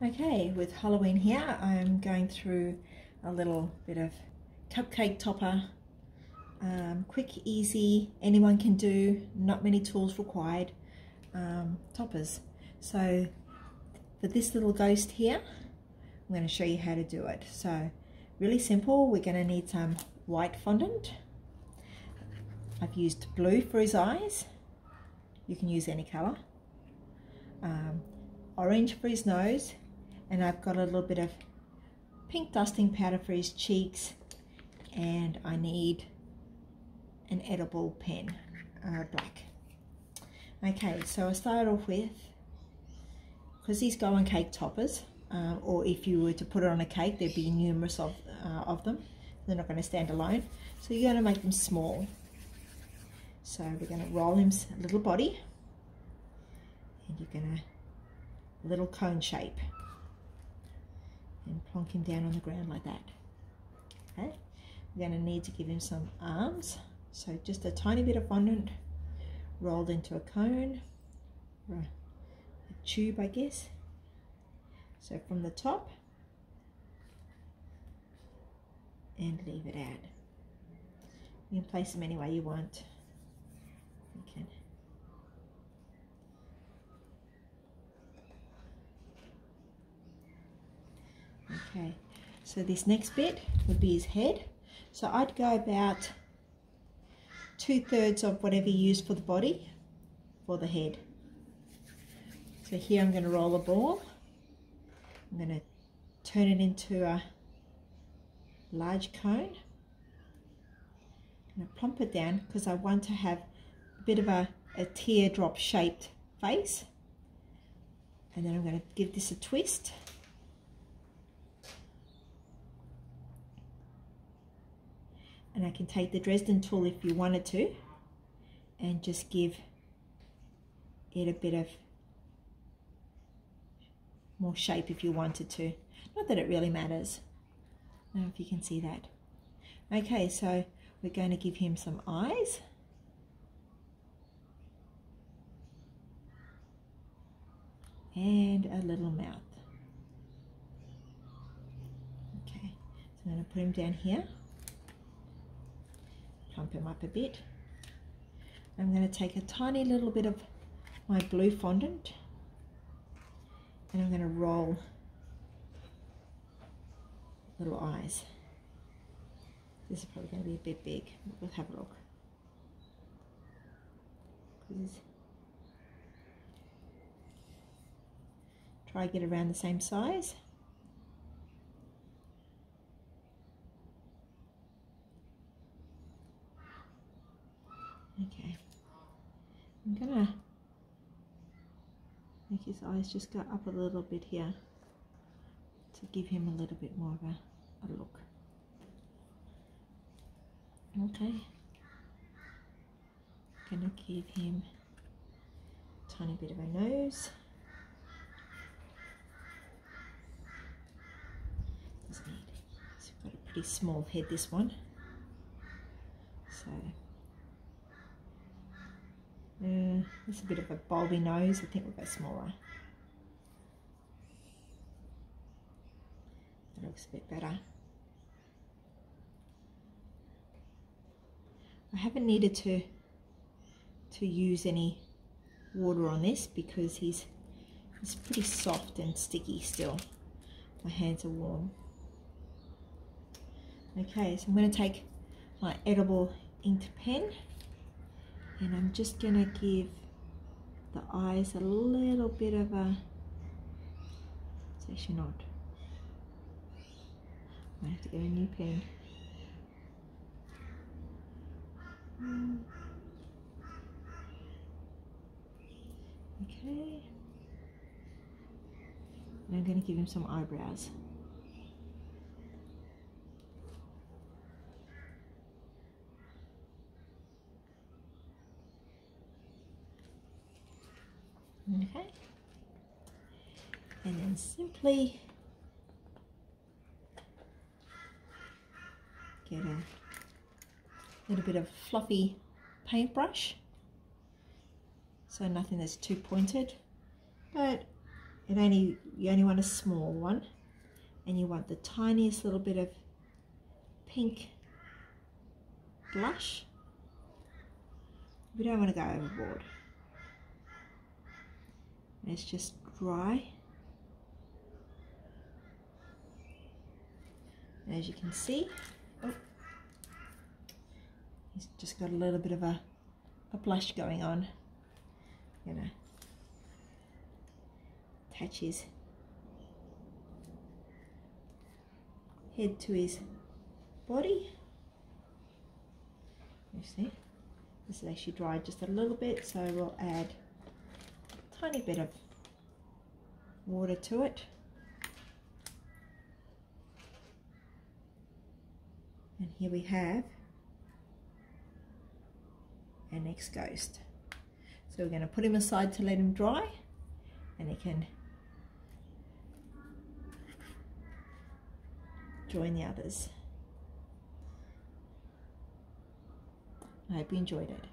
Okay, with Halloween here, I'm going through a little bit of cupcake topper. Quick, easy, anyone can do, not many tools required, toppers. So for this little ghost here, I'm going to show you how to do it. So really simple. We're going to need some white fondant. I've used blue for his eyes. You can use any colour. Orange for his nose, and I've got a little bit of pink dusting powder for his cheeks, and I need an edible pen, black. Okay, so I started off with, because these go on cake toppers, or if you were to put it on a cake, there'd be numerous of them. They're not going to stand alone, so you're going to make them small. So we're going to roll him a little body, and you're going to little cone shape and plonk him down on the ground like that. Okay, we're going to need to give him some arms, so just a tiny bit of fondant rolled into a cone or a tube, I guess. So from the top and leave it out. You can place them any way you want. You can. Okay, so this next bit would be his head. So I'd go about 2/3 of whatever you use for the body for the head. So here I'm going to roll a ball. I'm going to turn it into a large cone. I'm going to plump it down because I want to have a bit of a teardrop shaped face. And then I'm going to give this a twist. And I can take the Dresden tool if you wanted to and just give it a bit of more shape if you wanted to. Not that it really matters. I don't know if you can see that. Okay, so we're going to give him some eyes. And a little mouth. Okay, so I'm going to put him down here. Plump him up a bit. I'm going to take a tiny little bit of my blue fondant and I'm going to roll little eyes. This is probably going to be a bit big. We'll have a look. Try to get around the same size. Okay, I'm gonna make his eyes just go up a little bit here to give him a little bit more of a look. Okay, gonna give him a tiny bit of a nose. Doesn't need. He's got a pretty small head, this one. So. It's a bit of a bulby nose. I think we'll go smaller. That looks a bit better. I haven't needed to use any water on this because it's pretty soft and sticky still. My hands are warm. Okay, so I'm going to take my edible inked pen. And I'm just going to give the eyes a little bit of a, it's actually not, I have to get a new pen. Okay. And I'm going to give him some eyebrows. Okay, and then simply get a little bit of fluffy paintbrush, so nothing that's too pointed, but you only want a small one, and you want the tiniest little bit of pink blush. We don't want to go overboard. It's just dry. And as you can see, oh, he's just got a little bit of a blush going on. I'm gonna attach his head to his body. You see, this is actually dried just a little bit, so we'll add a tiny bit of water to it. And here we have our next ghost. So we're going to put him aside to let him dry, and he can join the others. I hope you enjoyed it.